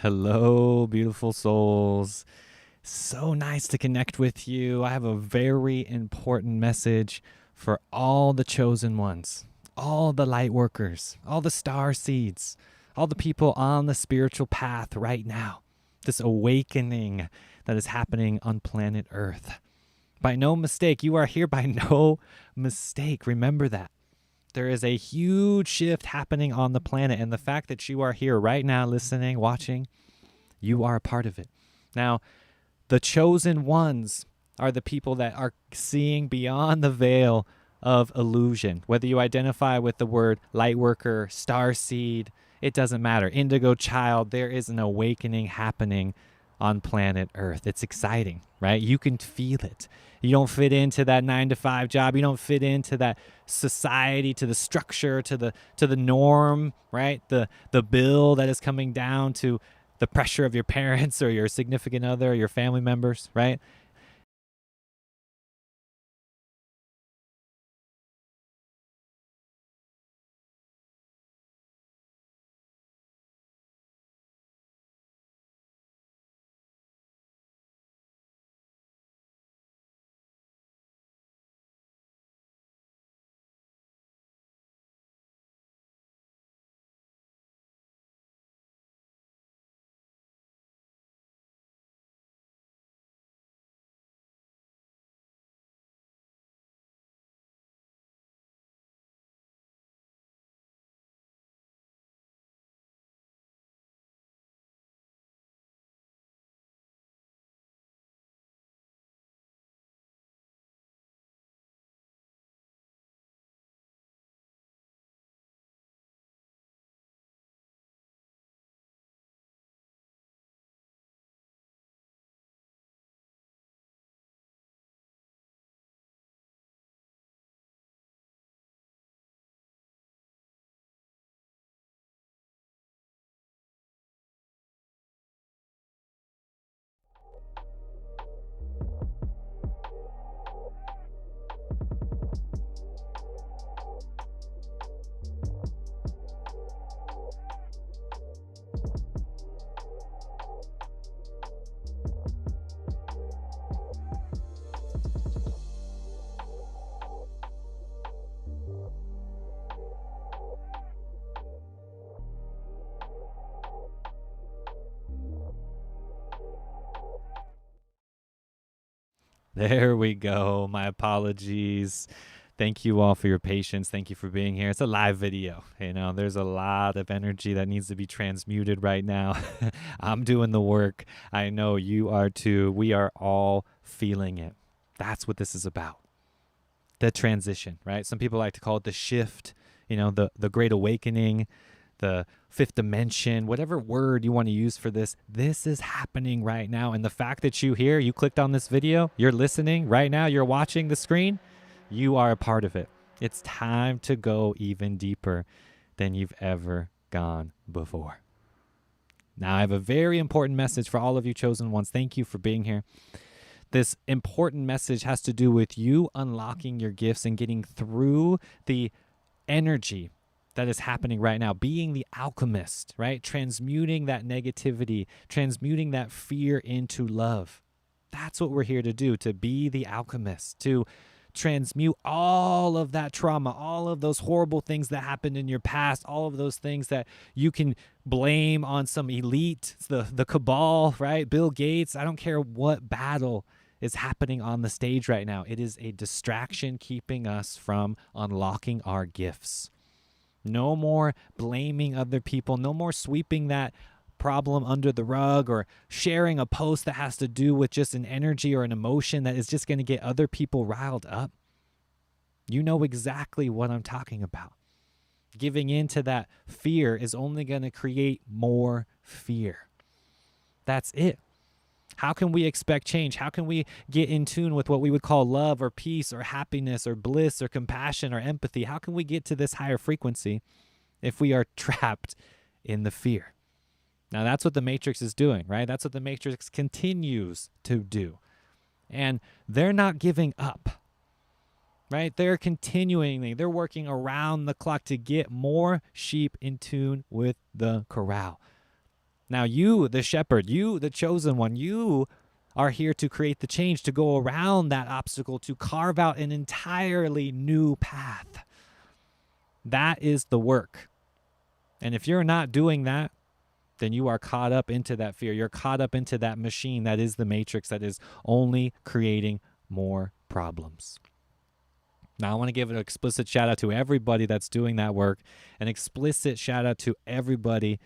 Hello, beautiful souls. So nice to connect with you. I have a very important message for all the chosen ones, all the light workers, all the star seeds, all the people on the spiritual path right now. This awakening that is happening on planet Earth. By no mistake, you are here by no mistake. Remember that. There is a huge shift happening on the planet, and the fact that you are here right now, listening, watching, you are a part of it. Now, the chosen ones are the people that are seeing beyond the veil of illusion. Whether you identify with the word lightworker, starseed, it doesn't matter. Indigo child, there is an awakening happening on planet Earth. It's exciting, right? You can feel it. You don't fit into that 9-to-5 job. You don't fit into that society, to the structure, to the norm, right? The bill that is coming down, to the pressure of your parents or your significant other or your family members, right? There we go. My apologies. Thank you all for your patience. Thank you for being here. It's a live video. There's a lot of energy that needs to be transmuted right now. I'm doing the work. I know you are too. We are all feeling it. That's what this is about. The transition, right? Some people like to call it the shift, the great awakening, the fifth dimension, whatever word you want to use for this. This is happening right now. And the fact that you clicked on this video, you're listening right now, you're watching the screen, you are a part of it. It's time to go even deeper than you've ever gone before. Now, I have a very important message for all of you chosen ones. Thank you for being here. This important message has to do with you unlocking your gifts and getting through the energy that is happening right now, being the alchemist, right? Transmuting that negativity, transmuting that fear into love. That's what we're here to do, to be the alchemist, to transmute all of that trauma, all of those horrible things that happened in your past, all of those things that you can blame on some elite, the cabal, right? Bill Gates. I don't care what battle is happening on the stage right now. It is a distraction keeping us from unlocking our gifts. No more blaming other people. No more sweeping that problem under the rug or sharing a post that has to do with just an energy or an emotion that is just going to get other people riled up. You know exactly what I'm talking about. Giving in to that fear is only going to create more fear. That's it. How can we expect change? How can we get in tune with what we would call love or peace or happiness or bliss or compassion or empathy? How can we get to this higher frequency if we are trapped in the fear? Now, that's what the Matrix is doing, right? That's what the Matrix continues to do. And they're not giving up, right? They're continuing. They're working around the clock to get more sheep in tune with the corral. Now you, the shepherd, you, the chosen one, you are here to create the change, to go around that obstacle, to carve out an entirely new path. That is the work. And if you're not doing that, then you are caught up into that fear. You're caught up into that machine that is the matrix, that is only creating more problems. Now, I want to give an explicit shout out to everybody that's doing that work, an explicit shout out to everybody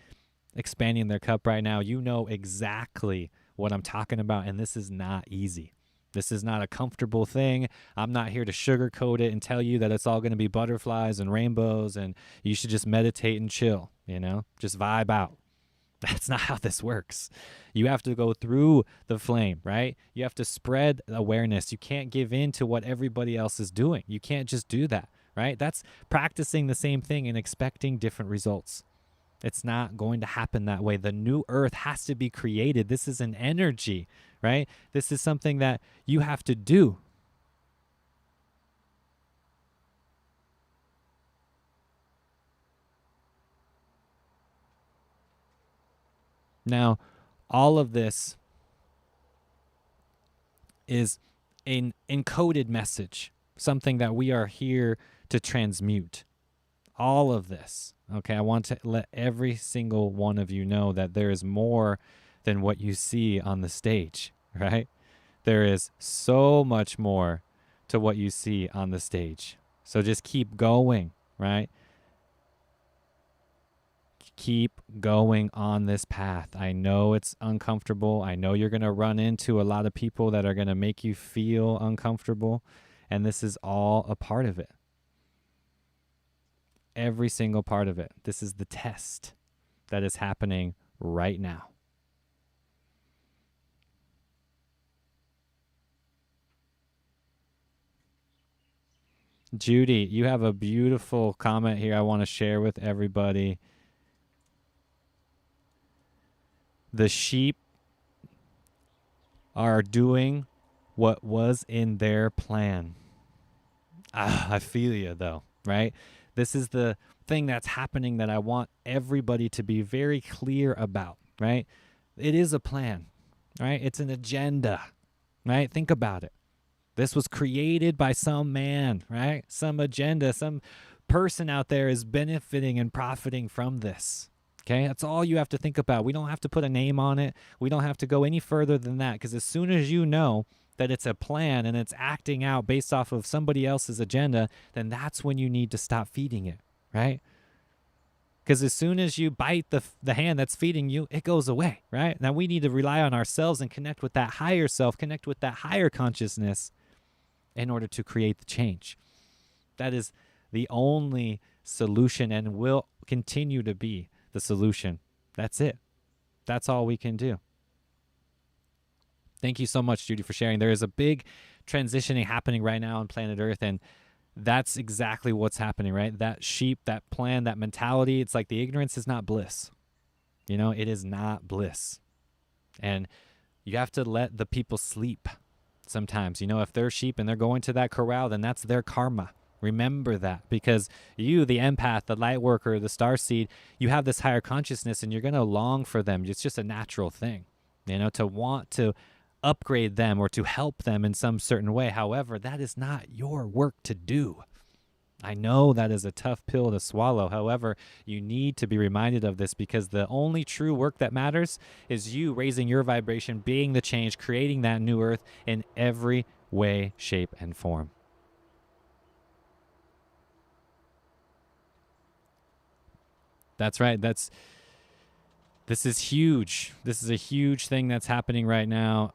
expanding their cup right now. You know exactly what I'm talking about, and this is not easy. This is not a comfortable thing. I'm not here to sugarcoat it and tell you that it's all going to be butterflies and rainbows and you should just meditate and chill, just vibe out. That's not how this works. You have to go through the flame, right? You have to spread awareness. You can't give in to what everybody else is doing. You can't just do that, right? That's practicing the same thing and expecting different results. It's not going to happen that way. The new earth has to be created. This is an energy, right? This is something that you have to do. Now, all of this is an encoded message, something that we are here to transmute. All of this, okay? I want to let every single one of you know that there is more than what you see on the stage, right? There is so much more to what you see on the stage. So just keep going, right? Keep going on this path. I know it's uncomfortable. I know you're going to run into a lot of people that are going to make you feel uncomfortable, and this is all a part of it. Every single part of it. This is the test that is happening right now. Judy, you have a beautiful comment here I want to share with everybody. The sheep are doing what was in their plan. I feel you, though, right? This is the thing that's happening that I want everybody to be very clear about, right? It is a plan, right? It's an agenda, right? Think about it. This was created by some man, right? Some agenda, some person out there is benefiting and profiting from this. Okay, that's all you have to think about. We don't have to put a name on it. We don't have to go any further than that, because as soon as you know that it's a plan and it's acting out based off of somebody else's agenda, then that's when you need to stop feeding it, right? Because as soon as you bite the hand that's feeding you, it goes away, right? Now we need to rely on ourselves and connect with that higher self, connect with that higher consciousness in order to create the change. That is the only solution and will continue to be the solution. That's it. That's all we can do. Thank you so much, Judy, for sharing. There is a big transitioning happening right now on planet Earth, and that's exactly what's happening, right? That sheep, that plan, that mentality, it's like the ignorance is not bliss. It is not bliss. And you have to let the people sleep sometimes. If they're sheep and they're going to that corral, then that's their karma. Remember that, because you, the empath, the lightworker, the starseed, you have this higher consciousness and you're going to long for them. It's just a natural thing, to want to upgrade them or to help them in some certain way. However, that is not your work to do. I know that is a tough pill to swallow. However, you need to be reminded of this, because the only true work that matters is you raising your vibration, being the change, creating that new earth in every way, shape, and form. That's right. This is huge. This is a huge thing that's happening right now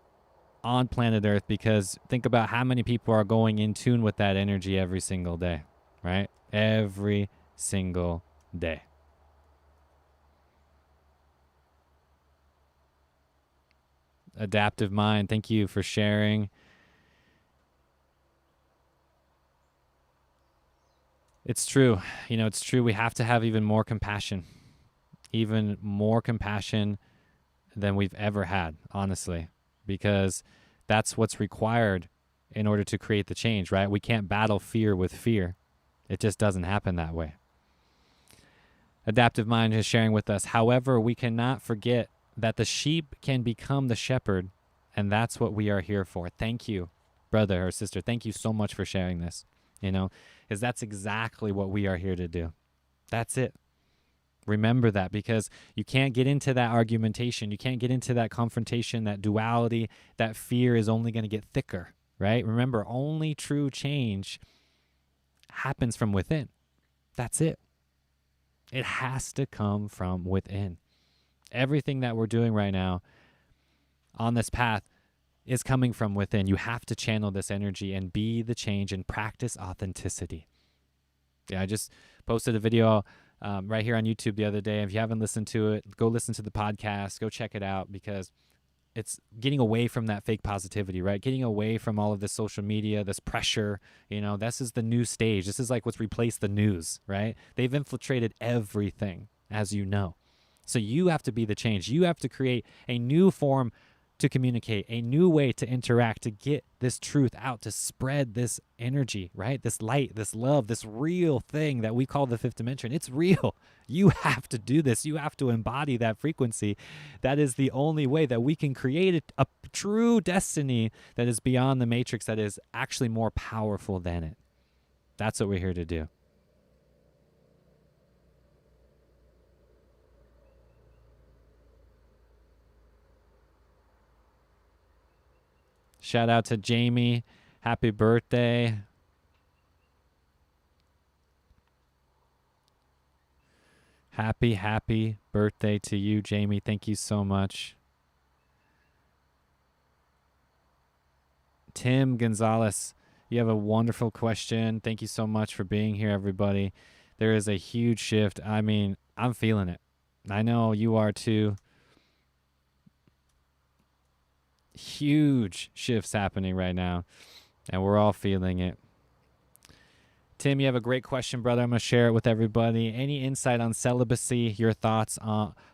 on planet Earth, because think about how many people are going in tune with that energy every single day, right? Every single day. Adaptive mind, thank you for sharing. It's true. It's true. We have to have even more compassion than we've ever had, honestly, because that's what's required in order to create the change, right? We can't battle fear with fear. It just doesn't happen that way. Adaptive mind is sharing with us. However, we cannot forget that the sheep can become the shepherd, and that's what we are here for. Thank you, brother or sister. Thank you so much for sharing this, because that's exactly what we are here to do. That's it. Remember that, because you can't get into that argumentation. You can't get into that confrontation, that duality. That fear is only going to get thicker, right? Remember, only true change happens from within. That's it. It has to come from within. Everything that we're doing right now on this path is coming from within. You have to channel this energy and be the change and practice authenticity. Yeah, I just posted a video right here on YouTube the other day. If you haven't listened to it, go listen to the podcast, go check it out, because it's getting away from that fake positivity, right? Getting away from all of this social media, this pressure. This is the new stage. This is like what's replaced the news, right? They've infiltrated everything, as you know. So you have to be the change. You have to create a new form to communicate, a new way to interact, to get this truth out, to spread this energy, right? This light, this love, this real thing that we call the fifth dimension. It's real. You have to do this. You have to embody that frequency. That is the only way that we can create a true destiny that is beyond the matrix, that is actually more powerful than it. That's what we're here to do. Shout out to Jamie. Happy birthday. Happy birthday to you, Jamie. Thank you so much. Tim Gonzalez, you have a wonderful question. Thank you so much for being here, everybody. There is a huge shift. I mean, I'm feeling it. I know you are too. Huge shifts happening right now, and we're all feeling it. Tim, you have a great question, brother. I'm going to share it with everybody. Any insight on celibacy, your thoughts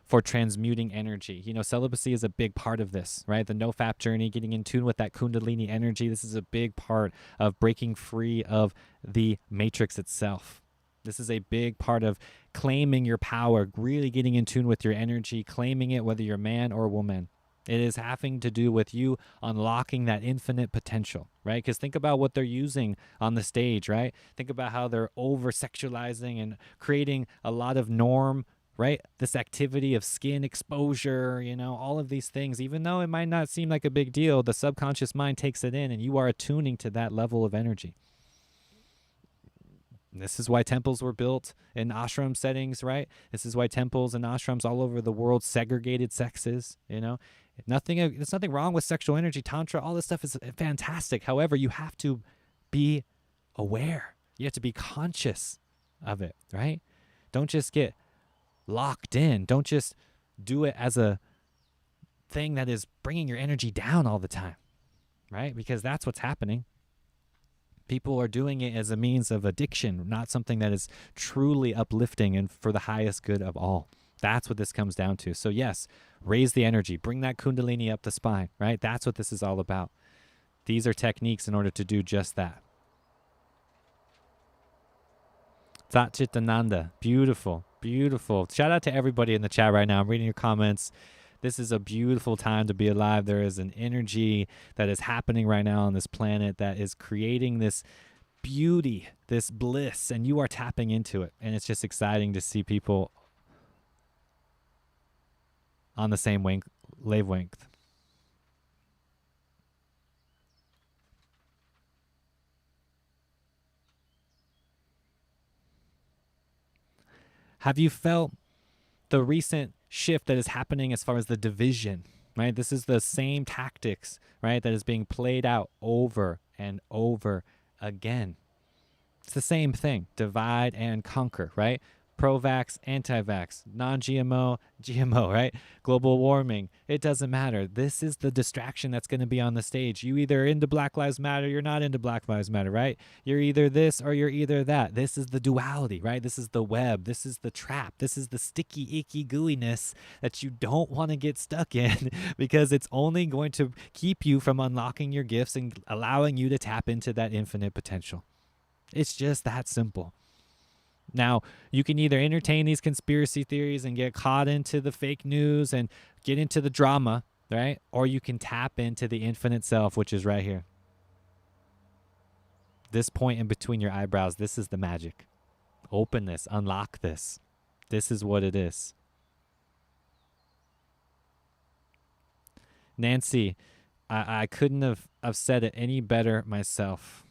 for transmuting energy? Celibacy is a big part of this, right? The no-fap journey, getting in tune with that kundalini energy. This is a big part of breaking free of the matrix itself. This is a big part of claiming your power, really getting in tune with your energy, claiming it, whether you're man or woman. It is having to do with you unlocking that infinite potential, right? Because think about what they're using on the stage, right? Think about how they're over-sexualizing and creating a lot of norm, right? This activity of skin exposure, all of these things. Even though it might not seem like a big deal, the subconscious mind takes it in, and you are attuning to that level of energy. This is why temples were built in ashram settings, right? This is why temples and ashrams all over the world segregated sexes, There's nothing wrong with sexual energy, tantra, all this stuff is fantastic. However, you have to be aware. You have to be conscious of it, right? Don't just get locked in. Don't just do it as a thing that is bringing your energy down all the time, right? Because that's what's happening. People are doing it as a means of addiction, not something that is truly uplifting and for the highest good of all. That's what this comes down to. So yes, raise the energy, bring that kundalini up the spine, right? That's what this is all about. These are techniques in order to do just that. Satchitananda, beautiful, beautiful. Shout out to everybody in the chat right now. I'm reading your comments. This is a beautiful time to be alive. There is an energy that is happening right now on this planet that is creating this beauty, this bliss, and you are tapping into it. And it's just exciting to see people on the same wavelength. Have you felt the recent shift that is happening as far as the division, right? This is the same tactics, right, that is being played out over and over again. It's the same thing, divide and conquer, right? Pro-vax, anti-vax, non-GMO, GMO, right? Global warming, it doesn't matter. This is the distraction that's going to be on the stage. You either into Black Lives Matter, you're not into Black Lives Matter, right? You're either this or you're either that. This is the duality, right? This is the web. This is the trap. This is the sticky, icky gooiness that you don't want to get stuck in because it's only going to keep you from unlocking your gifts and allowing you to tap into that infinite potential. It's just that simple. Now, you can either entertain these conspiracy theories and get caught into the fake news and get into the drama, right? Or you can tap into the infinite self, which is right here. This point in between your eyebrows, this is the magic. Open this, unlock this. This is what it is. Nancy, I couldn't have said it any better myself.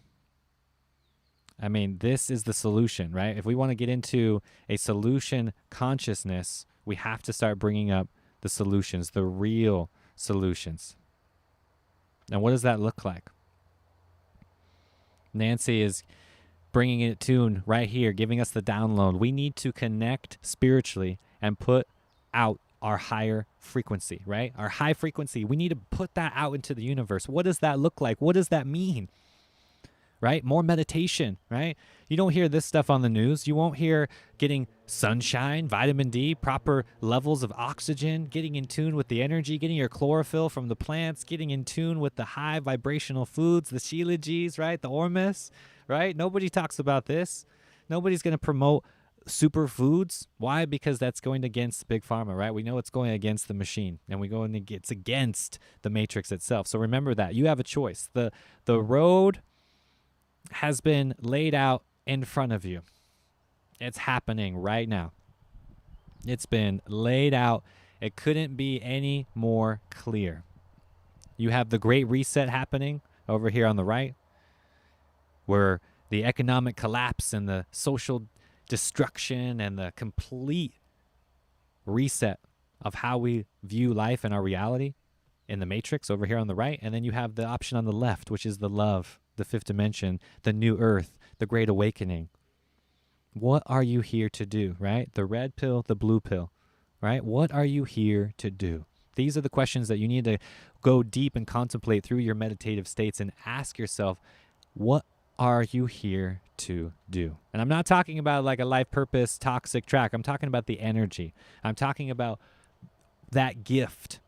I mean, this is the solution, right? If we want to get into a solution consciousness, we have to start bringing up the solutions, the real solutions. And what does that look like? Nancy is bringing it tune right here, giving us the download. We need to connect spiritually and put out our higher frequency, right? Our high frequency. We need to put that out into the universe. What does that look like? What does that mean? Right? More meditation, right? You don't hear this stuff on the news. You won't hear getting sunshine, vitamin D, proper levels of oxygen, getting in tune with the energy, getting your chlorophyll from the plants, getting in tune with the high vibrational foods, the shilajits, right? The ormus, right? Nobody talks about this. Nobody's going to promote superfoods. Why? Because that's going against big pharma, right? We know it's going against the machine, and it's against the matrix itself. So remember that. You have a choice. The road has been laid out in front of you. It's happening right now. It's been laid out. It couldn't be any more clear. You have the Great Reset happening over here on the right, where the economic collapse and the social destruction and the complete reset of how we view life and our reality in the matrix over here on the right. And then you have the option on the left, which is the love, the fifth dimension, the new earth, the great awakening. What are you here to do, right? The red pill, the blue pill, right? What are you here to do? These are the questions that you need to go deep and contemplate through your meditative states and ask yourself, what are you here to do? And I'm not talking about like a life purpose toxic track. I'm talking about the energy. I'm talking about that gift.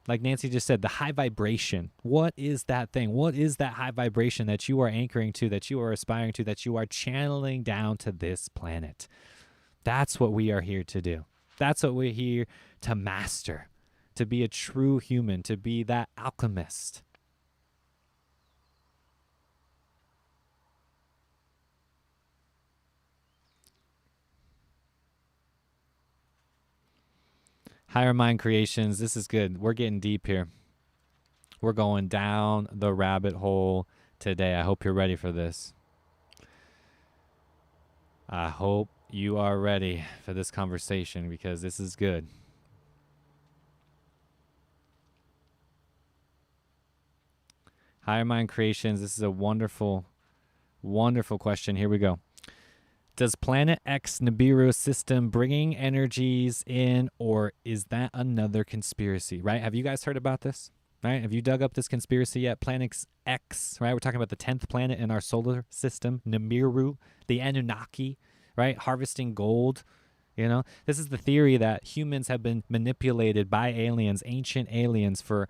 Like Nancy just said, the high vibration. What is that thing? What is that high vibration that you are anchoring to, that you are aspiring to, that you are channeling down to this planet? That's what we are here to do. That's what we're here to master, to be a true human, to be that alchemist. Higher Mind Creations, this is good. We're getting deep here. We're going down the rabbit hole today. I hope you're ready for this. I hope you are ready for this conversation because this is good. Higher Mind Creations, this is a wonderful, wonderful question. Here we go. Does Planet X Nibiru system bringing energies in, or is that another conspiracy, right? Have you guys heard about this, right? Have you dug up this conspiracy yet? Planet X, right? We're talking about the 10th planet in our solar system, Nibiru, the Anunnaki, right? Harvesting gold. You know, this is the theory that humans have been manipulated by aliens, ancient aliens, for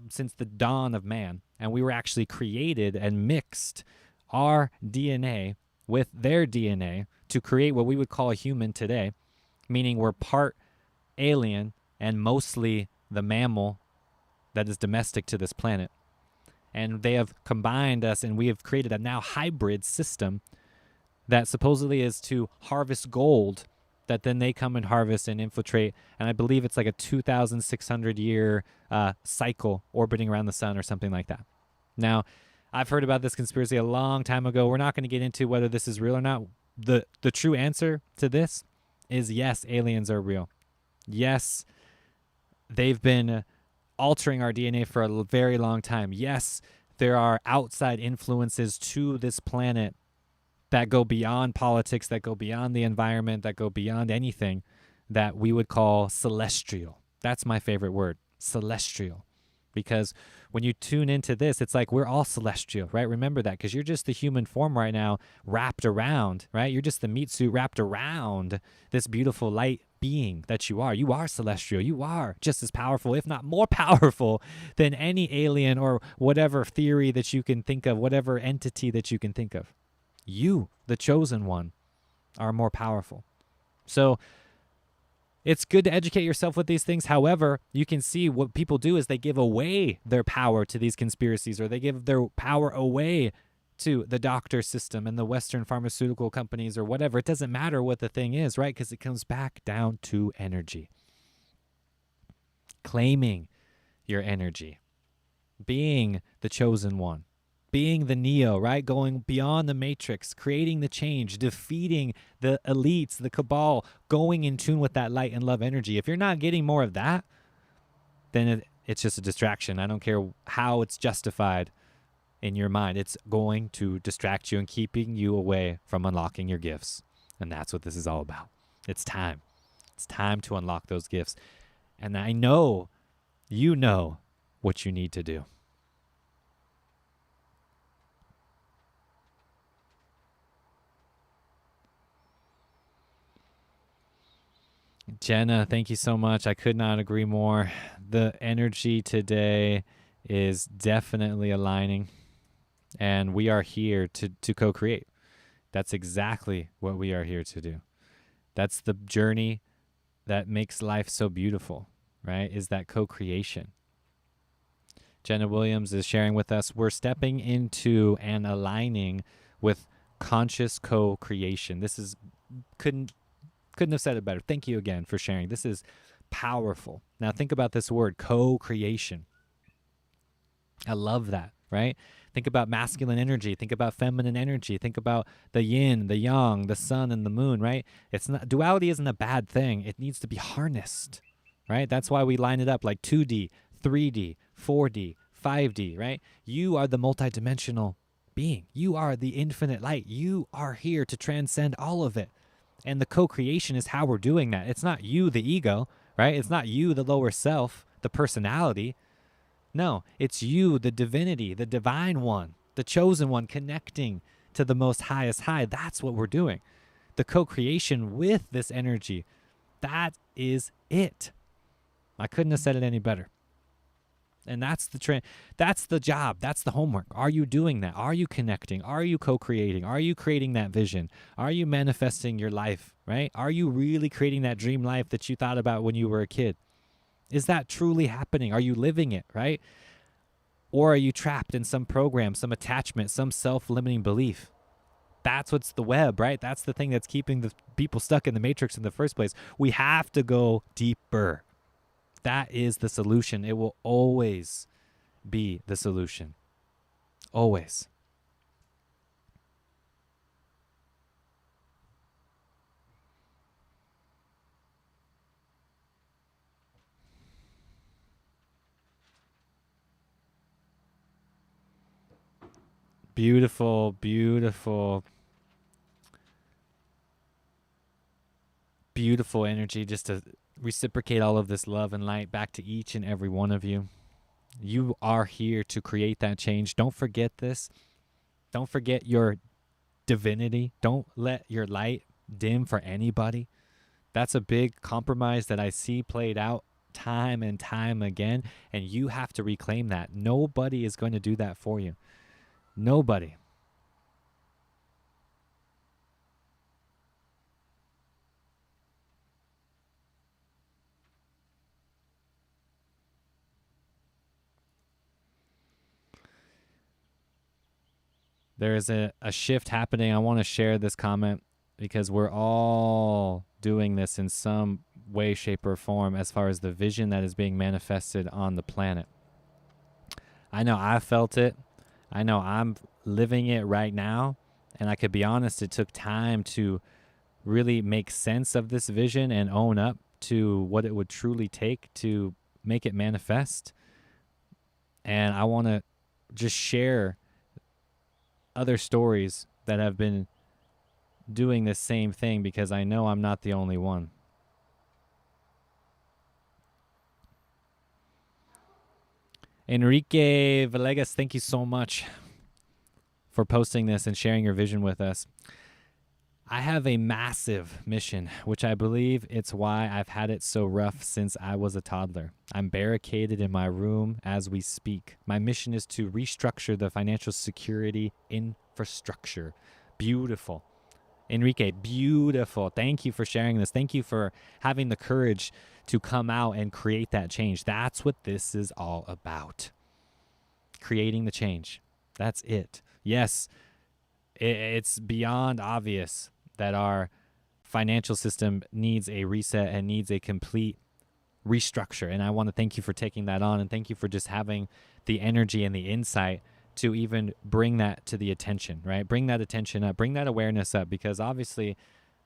since the dawn of man. And we were actually created and mixed our DNA with their DNA to create what we would call a human today, meaning we're part alien and mostly the mammal that is domestic to this planet. And they have combined us, and we have created a now hybrid system that supposedly is to harvest gold that then they come and harvest and infiltrate. And I believe it's like a 2,600 year cycle orbiting around the sun or something like that. Now, I've heard about this conspiracy a long time ago. We're not going to get into whether this is real or not. The true answer to this is yes, aliens are real. Yes, they've been altering our DNA for a very long time. Yes, there are outside influences to this planet that go beyond politics, that go beyond the environment, that go beyond anything that we would call celestial. That's my favorite word, celestial. Because when you tune into this, it's like we're all celestial, right? Remember that, because you're just the human form right now wrapped around, right? You're just the meat suit wrapped around this beautiful light being that you are. You are celestial. You are just as powerful, if not more powerful, than any alien or whatever theory that you can think of, whatever entity that you can think of. You, the chosen one, are more powerful. So it's good to educate yourself with these things. However, you can see what people do is they give away their power to these conspiracies, or they give their power away to the doctor system and the Western pharmaceutical companies or whatever. It doesn't matter what the thing is, right? Because it comes back down to energy. Claiming your energy, being the chosen one, being the Neo, right? Going beyond the matrix, creating the change, defeating the elites, the cabal, going in tune with that light and love energy. If you're not getting more of that, then it's just a distraction. I don't care how it's justified in your mind. It's going to distract you and keeping you away from unlocking your gifts. And that's what this is all about. It's time. It's time to unlock those gifts. And I know you know what you need to do. Jenna, thank you so much. I could not agree more. The energy today is definitely aligning, and we are here to co-create. That's exactly what we are here to do. That's the journey that makes life so beautiful, right? Is that co-creation. Jenna Williams is sharing with us, we're stepping into and aligning with conscious co-creation. This is couldn't have said it better. Thank you again for sharing. This is powerful. Now think about this word, co-creation. I love that, right? Think about masculine energy. Think about feminine energy. Think about the yin, the yang, the sun and the moon, right? It's not, duality isn't a bad thing. It needs to be harnessed, right? That's why we line it up like 2D, 3D, 4D, 5D, right? You are the multidimensional being. You are the infinite light. You are here to transcend all of it. And the co-creation is how we're doing that. It's not you, the ego, right? It's not you, the lower self, the personality. No, it's you, the divinity, the divine one, the chosen one, connecting to the most highest high. That's what we're doing. The co-creation with this energy, that is it. I couldn't have said it any better. And that's that's the job. That's the homework. Are you doing that? Are you connecting? Are you co-creating? Are you creating that vision? Are you manifesting your life, right? Are you really creating that dream life that you thought about when you were a kid? Is that truly happening? Are you living it, right? Or are you trapped in some program, some attachment, some self-limiting belief? That's what's the web, right? That's the thing that's keeping the people stuck in the matrix in the first place. We have to go deeper. That is the solution. It will always be the solution. Always. Beautiful, beautiful, beautiful energy just to reciprocate all of this love and light back to each and every one of you. You are here to create that change. Don't forget this. Don't forget your divinity. Don't let your light dim for anybody. That's a big compromise that I see played out time and time again, and you have to reclaim that. Nobody is going to do that for you. Nobody. There is a shift happening. I want to share this comment because we're all doing this in some way, shape, or form as far as the vision that is being manifested on the planet. I know I felt it. I know I'm living it right now. And I could be honest, it took time to really make sense of this vision and own up to what it would truly take to make it manifest. And I want to just share other stories that have been doing the same thing because I know I'm not the only one. Enrique Villegas, thank you so much for posting this and sharing your vision with us. I have a massive mission, which I believe it's why I've had it so rough since I was a toddler. I'm barricaded in my room as we speak. My mission is to restructure the financial security infrastructure. Beautiful. Enrique, beautiful. Thank you for sharing this. Thank you for having the courage to come out and create that change. That's what this is all about. Creating the change. That's it. Yes, it's beyond obvious that our financial system needs a reset and needs a complete restructure. And I want to thank you for taking that on, and thank you for just having the energy and the insight to even bring that to the attention, right? Bring that attention up, bring that awareness up, because obviously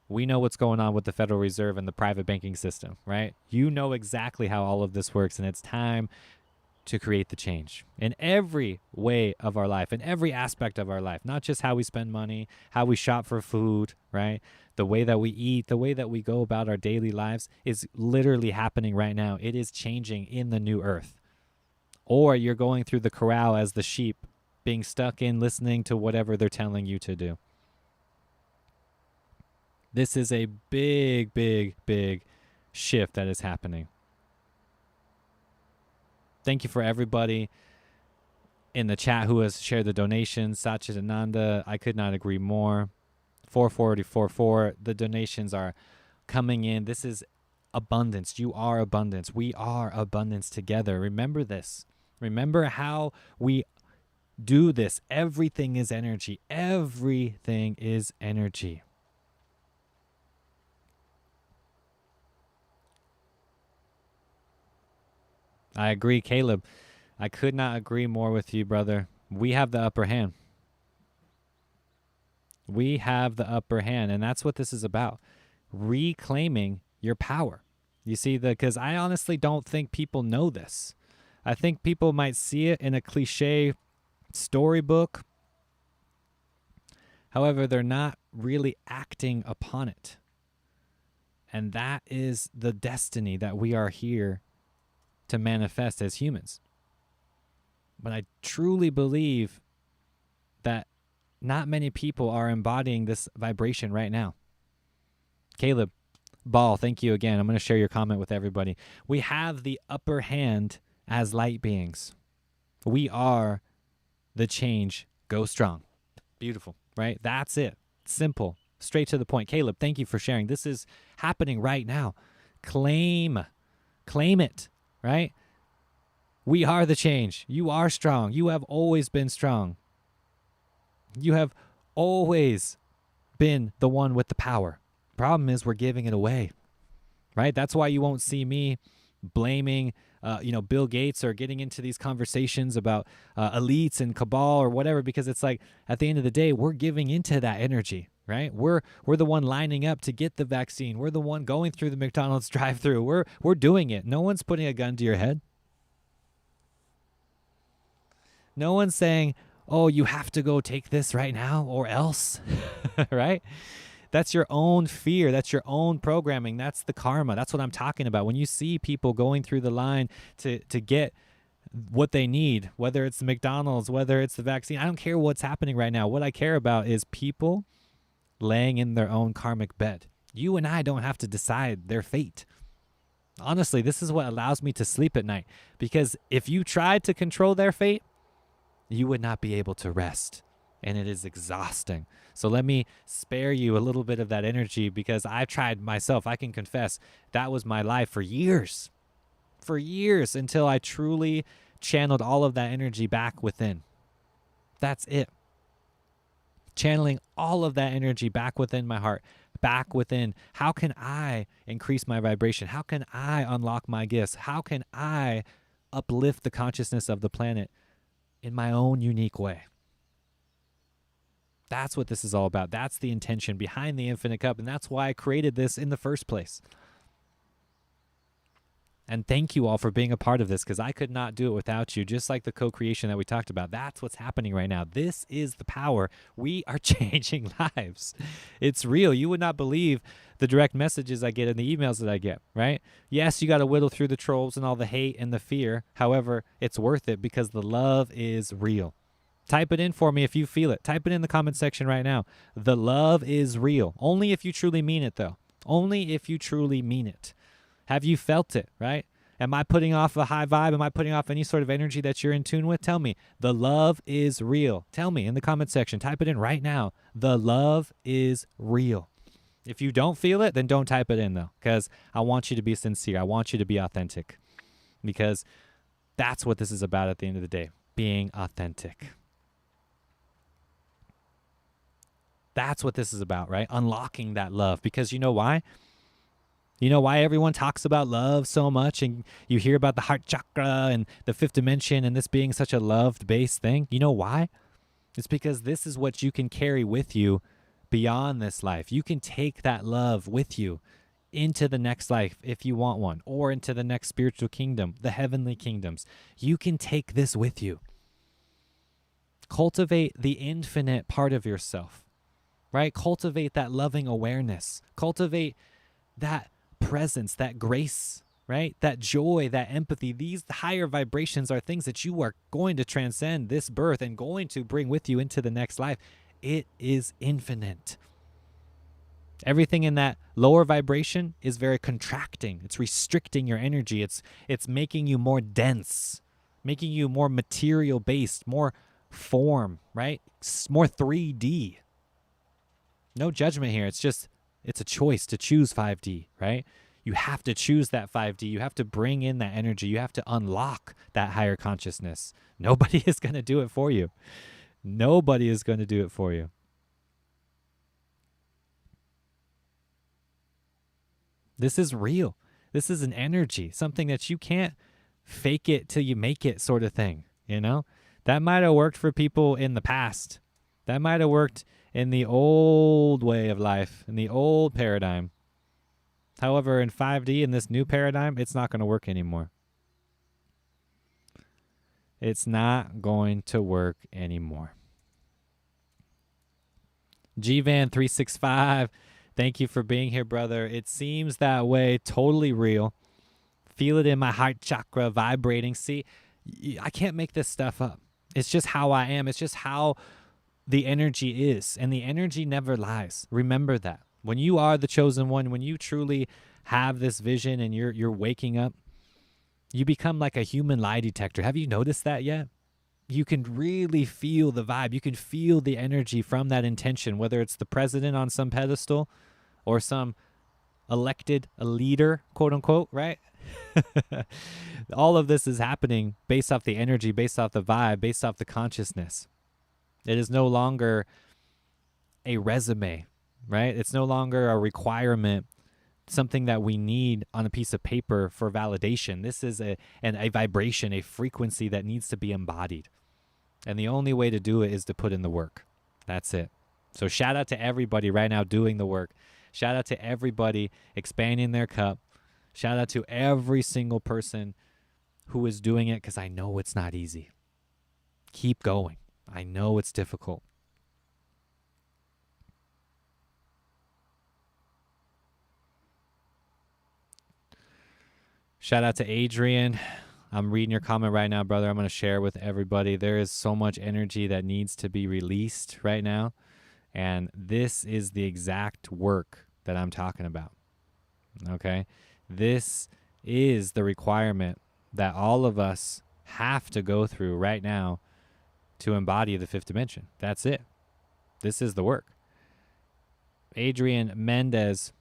we know what's going on with the Federal Reserve and the private banking system, right? You know exactly how all of this works, and it's time to create the change in every way of our life, in every aspect of our life, not just how we spend money, how we shop for food, right? The way that we eat, the way that we go about our daily lives is literally happening right now. It is changing in the new earth. Or you're going through the corral as the sheep, being stuck in listening to whatever they're telling you to do. This is a big, big, big shift that is happening. Thank you for everybody in the chat who has shared the donations. Satchidananda, I could not agree more. 44044, the donations are coming in. This is abundance. You are abundance. We are abundance together. Remember this. Remember how we do this. Everything is energy. Everything is energy. I agree, Caleb. I could not agree more with you, brother. We have the upper hand. We have the upper hand, and that's what this is about. Reclaiming your power. You see, because I honestly don't think people know this. I think people might see it in a cliche storybook. However, they're not really acting upon it. And that is the destiny that we are here to manifest as humans. But I truly believe that not many people are embodying this vibration right now. Caleb Ball, thank you again. I'm going to share your comment with everybody. We have the upper hand as light beings. We are the change. Go strong. Beautiful, right? That's it. Simple. Straight to the point. Caleb, thank you for sharing. This is happening right now. Claim it, right? We are the change. You are strong. You have always been strong. You have always been the one with the power. Problem is we're giving it away, right? That's why you won't see me blaming, Bill Gates or getting into these conversations about elites and cabal or whatever, because it's like at the end of the day, we're giving into that energy, right? We're the one lining up to get the vaccine. We're the one going through the McDonald's drive-through. We're doing it. No one's putting a gun to your head. No one's saying, oh, you have to go take this right now or else, right? That's your own fear. That's your own programming. That's the karma. That's what I'm talking about. When you see people going through the line to get what they need, whether it's the McDonald's, whether it's the vaccine, I don't care what's happening right now. What I care about is people laying in their own karmic bed. You and I don't have to decide their fate. Honestly, this is what allows me to sleep at night, because if you tried to control their fate, you would not be able to rest, and it is exhausting. So let me spare you a little bit of that energy, because I've tried myself. I can confess that was my life for years, until I truly channeled all of that energy back within. That's it. Channeling all of that energy back within my heart, back within. How can I increase my vibration? How can I unlock my gifts? How can I uplift the consciousness of the planet in my own unique way? That's what this is all about. That's the intention behind the Infinite Cup, and that's why I created this in the first place. And thank you all for being a part of this, because I could not do it without you, just like the co-creation that we talked about. That's what's happening right now. This is the power. We are changing lives. It's real. You would not believe the direct messages I get and the emails that I get, right? Yes, you got to whittle through the trolls and all the hate and the fear. However, it's worth it, because the love is real. Type it in for me if you feel it. Type it in the comment section right now. The love is real. Only if you truly mean it, though. Only if you truly mean it. Have you felt it, right? Am I putting off a high vibe? Am I putting off any sort of energy that you're in tune with? Tell me. The love is real. Tell me in the comment section. Type it in right now. The love is real. If you don't feel it, then don't type it in, though, because I want you to be sincere. I want you to be authentic, because that's what this is about at the end of the day, being authentic. That's what this is about, right? Unlocking that love, because you know why? You know why everyone talks about love so much, and you hear about the heart chakra and the fifth dimension and this being such a love-based thing? You know why? It's because this is what you can carry with you beyond this life. You can take that love with you into the next life if you want one, or into the next spiritual kingdom, the heavenly kingdoms. You can take this with you. Cultivate the infinite part of yourself, right? Cultivate that loving awareness. Cultivate that presence, that grace, right? That joy, that empathy. These higher vibrations are things that you are going to transcend this birth and going to bring with you into the next life. It is infinite. Everything in that lower vibration is very contracting. It's restricting your energy. It's making you more dense, making you more material based, more form, right? More 3D. No judgment here. It's a choice to choose 5D, right? You have to choose that 5D. You have to bring in that energy. You have to unlock that higher consciousness. Nobody is going to do it for you. Nobody is going to do it for you. This is real. This is an energy, something that you can't fake it till you make it sort of thing, you know? That might have worked for people in the past. That might have worked in the old way of life, in the old paradigm. However, in 5D, in this new paradigm, it's not going to work anymore. It's not going to work anymore. GVan365, thank you for being here, brother. It seems that way. Totally real. Feel it in my heart chakra vibrating. See, I can't make this stuff up. It's just how I am. It's just how the energy is. And the energy never lies. Remember that. When you are the chosen one, when you truly have this vision and you're waking up, you become like a human lie detector. Have you noticed that yet? You can really feel the vibe. You can feel the energy from that intention, whether it's the president on some pedestal or some elected a leader, quote unquote, right? All of this is happening based off the energy, based off the vibe, based off the consciousness. It is no longer a resume, right? It's no longer a requirement, something that we need on a piece of paper for validation. This is a vibration, a frequency that needs to be embodied. And the only way to do it is to put in the work. That's it. So shout out to everybody right now doing the work. Shout out to everybody expanding their cup. Shout out to every single person who is doing it, because I know it's not easy. Keep going. I know it's difficult. Shout out to Adrian. I'm reading your comment right now, brother. I'm going to share with everybody. There is so much energy that needs to be released right now. And this is the exact work that I'm talking about. Okay? This is the requirement that all of us have to go through right now to embody the fifth dimension. That's it. This is the work. Adrian Mendez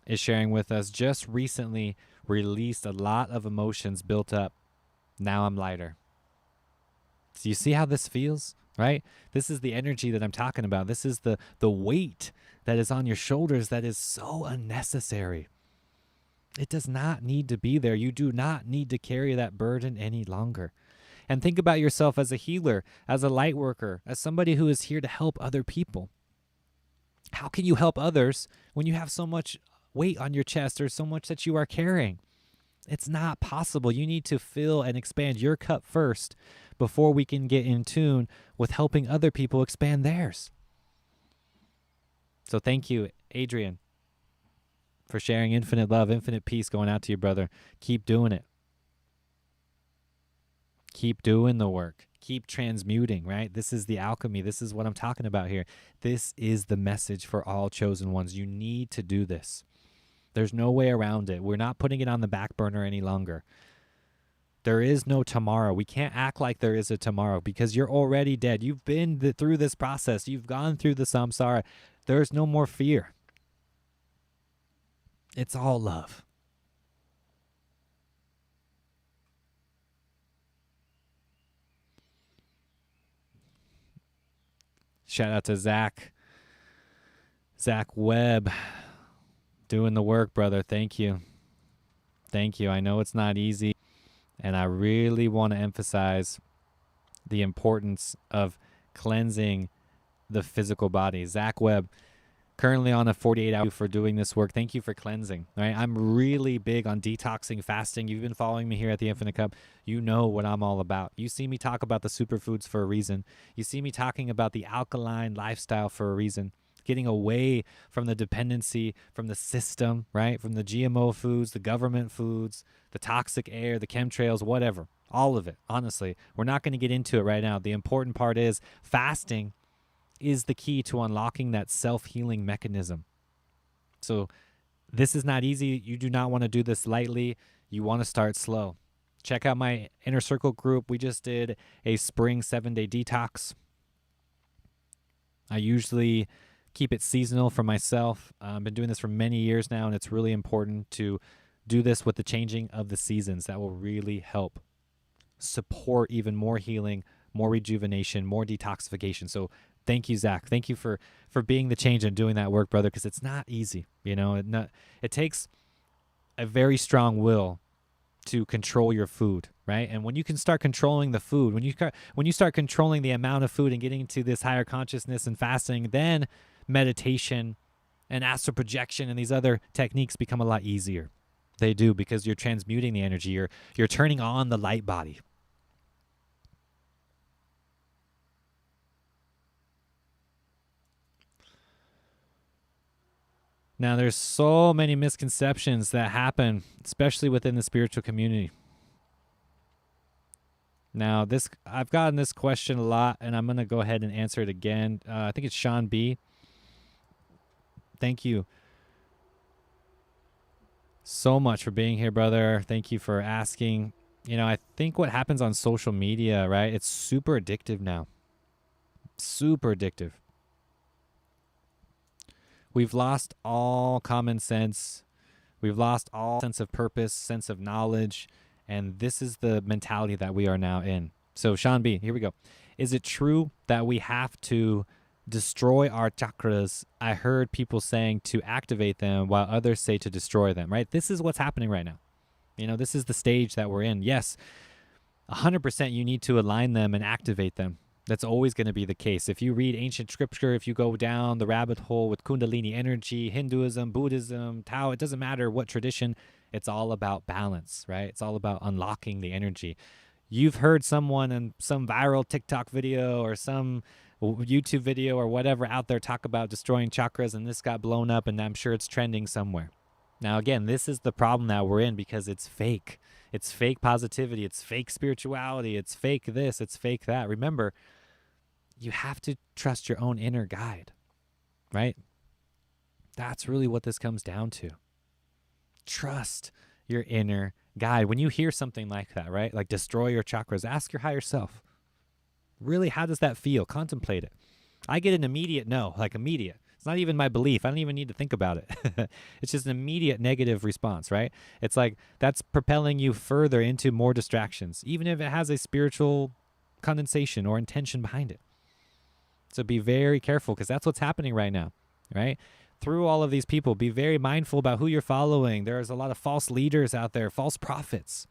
is sharing with us, just recently released a lot of emotions built up. Now I'm lighter. So you see how this feels, right? This is the energy that I'm talking about. This is the weight that is on your shoulders that is so unnecessary. It does not need to be there. You do not need to carry that burden any longer. And think about yourself as a healer, as a light worker, as somebody who is here to help other people. How can you help others when you have so much weight on your chest or so much that you are carrying? It's not possible. You need to fill and expand your cup first before we can get in tune with helping other people expand theirs. So thank you, Adrian, for sharing infinite love, infinite peace going out to you, brother. Keep doing it. Keep doing the work. Keep transmuting, right? This is the alchemy. This is what I'm talking about here. This is the message for all chosen ones. You need to do this. There's no way around it. We're not putting it on the back burner any longer. There is no tomorrow. We can't act like there is a tomorrow because you're already dead. You've been through this process. You've gone through the samsara. There's no more fear. It's all love. Shout out to Zach Webb, doing the work, brother. Thank you. Thank you. I know it's not easy, and I really want to emphasize the importance of cleansing the physical body. Zach Webb, currently on a 48-hour for doing this work. Thank you for cleansing. Right? I'm really big on detoxing, fasting. You've been following me here at the Infinite Cup. You know what I'm all about. You see me talk about the superfoods for a reason. You see me talking about the alkaline lifestyle for a reason. Getting away from the dependency from the system, right? From the GMO foods, the government foods, the toxic air, the chemtrails, whatever. All of it, honestly. We're not going to get into it right now. The important part is fasting is the key to unlocking that self-healing mechanism. So this is not easy. You do not want to do this lightly. You want to start slow. Check out my Inner Circle group. We just did a spring 7-day detox. I usually keep it seasonal for myself. I've been doing this for many years now, and it's really important to do this with the changing of the seasons. That will really help support even more healing, more rejuvenation, more detoxification. So thank you, Zach. Thank you for being the change and doing that work, brother, because it's not easy. You know, it takes a very strong will to control your food, right? And when you can start controlling the food, when you start controlling the amount of food and getting into this higher consciousness and fasting, then meditation and astral projection and these other techniques become a lot easier. They do, because you're transmuting the energy. You're turning on the light body. Now, there's so many misconceptions that happen, especially within the spiritual community. Now, I've gotten this question a lot, and I'm going to go ahead and answer it again. I think it's Sean B. Thank you so much for being here, brother. Thank you for asking. You know, I think what happens on social media, right? It's super addictive now. Super addictive. We've lost all common sense. We've lost all sense of purpose, sense of knowledge. And this is the mentality that we are now in. So, Sean B., here we go. Is it true that we have to destroy our chakras? I heard people saying to activate them while others say to destroy them, right? This is what's happening right now. You know, this is the stage that we're in. Yes, 100% you need to align them and activate them. That's always going to be the case. If you read ancient scripture, if you go down the rabbit hole with Kundalini energy, Hinduism, Buddhism, Tao, it doesn't matter what tradition, it's all about balance, right? It's all about unlocking the energy. You've heard someone in some viral TikTok video or some YouTube video or whatever out there talk about destroying chakras, and this got blown up, and I'm sure it's trending somewhere. Now, again, this is the problem that we're in, because it's fake. It's fake positivity. It's fake spirituality. It's fake this. It's fake that. Remember, you have to trust your own inner guide, right? That's really what this comes down to. Trust your inner guide. When you hear something like that, right? Like destroy your chakras, ask your higher self. Really, how does that feel? Contemplate it. I get an immediate no, like immediate. It's not even my belief. I don't even need to think about it. It's just an immediate negative response, right? It's like that's propelling you further into more distractions, even if it has a spiritual condensation or intention behind it. So be very careful, because that's what's happening right now, right? Through all of these people, be very mindful about who you're following. There's a lot of false leaders out there, false prophets,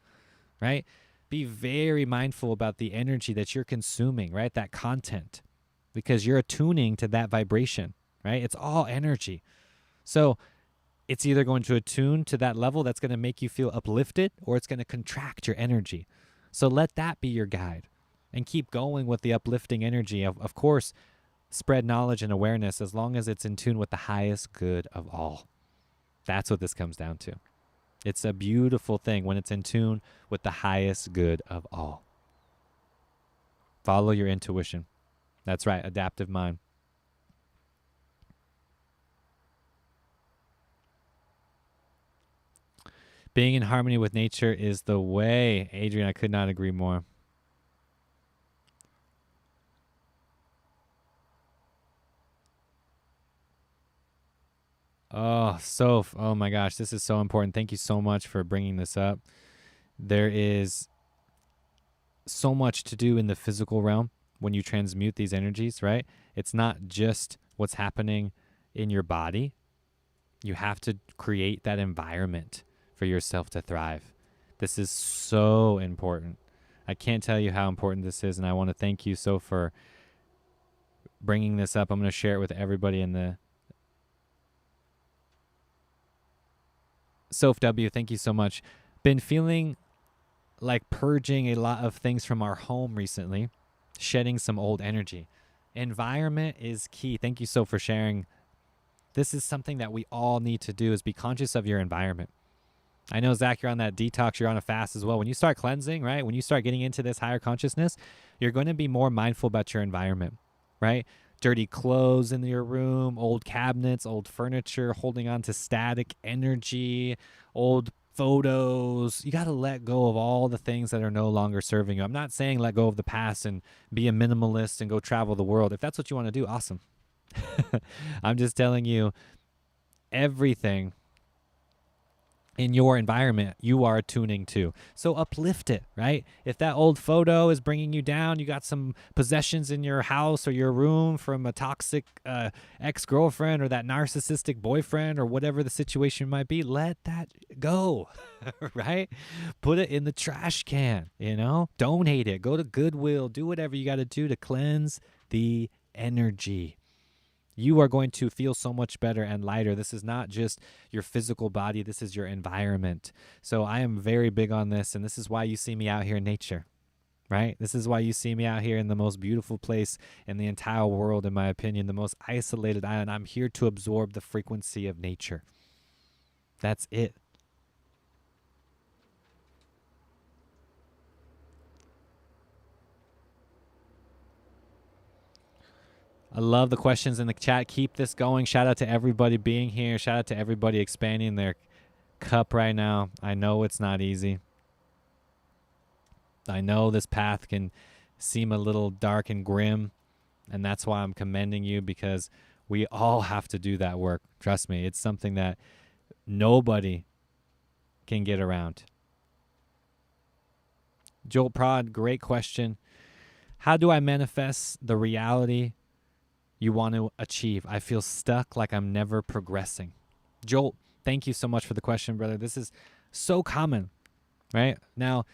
right? Be very mindful about the energy that you're consuming, right? That content, because you're attuning to that vibration, right? It's all energy. So it's either going to attune to that level that's going to make you feel uplifted, or it's going to contract your energy. So let that be your guide, and keep going with the uplifting energy. Of course, spread knowledge and awareness as long as it's in tune with the highest good of all. That's what this comes down to. It's a beautiful thing when it's in tune with the highest good of all. Follow your intuition. That's right, adaptive mind. Being in harmony with nature is the way. Adrian, I could not agree more. Oh my gosh, this is so important. Thank you so much for bringing this up. There is so much to do in the physical realm when you transmute these energies, right? It's not just what's happening in your body. You have to create that environment for yourself to thrive. This is so important. I can't tell you how important this is, and I want to thank you so for bringing this up. I'm going to share it with everybody in the Soph W, thank you so much. Been feeling like purging a lot of things from our home recently, shedding some old energy. Environment is key. Thank you so for sharing. This is something that we all need to do, is be conscious of your environment. I know, Zach, you're on that detox, you're on a fast as well. When you start cleansing, right, when you start getting into this higher consciousness, you're going to be more mindful about your environment, right? Dirty clothes in your room, old cabinets, old furniture, holding on to static energy, old photos. You got to let go of all the things that are no longer serving you. I'm not saying let go of the past and be a minimalist and go travel the world. If that's what you want to do, awesome. I'm just telling you, everything in your environment you are tuning to. So uplift it, right? If that old photo is bringing you down, you got some possessions in your house or your room from a toxic ex-girlfriend or that narcissistic boyfriend or whatever the situation might be, let that go, right? Put it in the trash can, donate it, go to Goodwill, do whatever you got to do to cleanse the energy. You are going to feel so much better and lighter. This is not just your physical body. This is your environment. So I am very big on this, and this is why you see me out here in nature, right? This is why you see me out here in the most beautiful place in the entire world, in my opinion, the most isolated island. I'm here to absorb the frequency of nature. That's it. I love the questions in the chat. Keep this going. Shout out to everybody being here. Shout out to everybody expanding their cup right now. I know it's not easy. I know this path can seem a little dark and grim, and that's why I'm commending you, because we all have to do that work. Trust me, it's something that nobody can get around. Joel Prod, great question. How do I manifest the reality you want to achieve? I feel stuck, like I'm never progressing. Joel, thank you so much for the question, brother. This is so common, right? Now,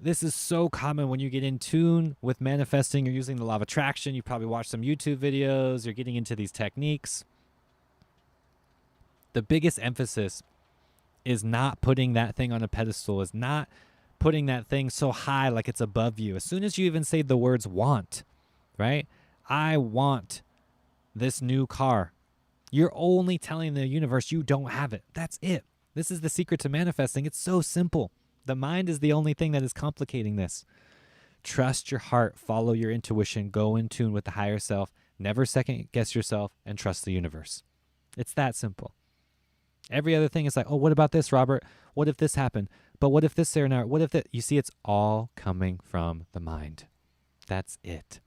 this is so common when you get in tune with manifesting. You're using the law of attraction. You probably watched some YouTube videos. You're getting into these techniques. The biggest emphasis is not putting that thing on a pedestal, is not putting that thing so high like it's above you. As soon as you even say the words want, right? I want this new car. You're only telling the universe you don't have it. That's it. This is the secret to manifesting. It's so simple. The mind is the only thing that is complicating this. Trust your heart, follow your intuition, go in tune with the higher self, never second guess yourself, and trust the universe. It's that simple. Every other thing is like, oh, what about this, Robert? What if this happened? But what if this, Sarah? What if that? You see, it's all coming from the mind. That's it.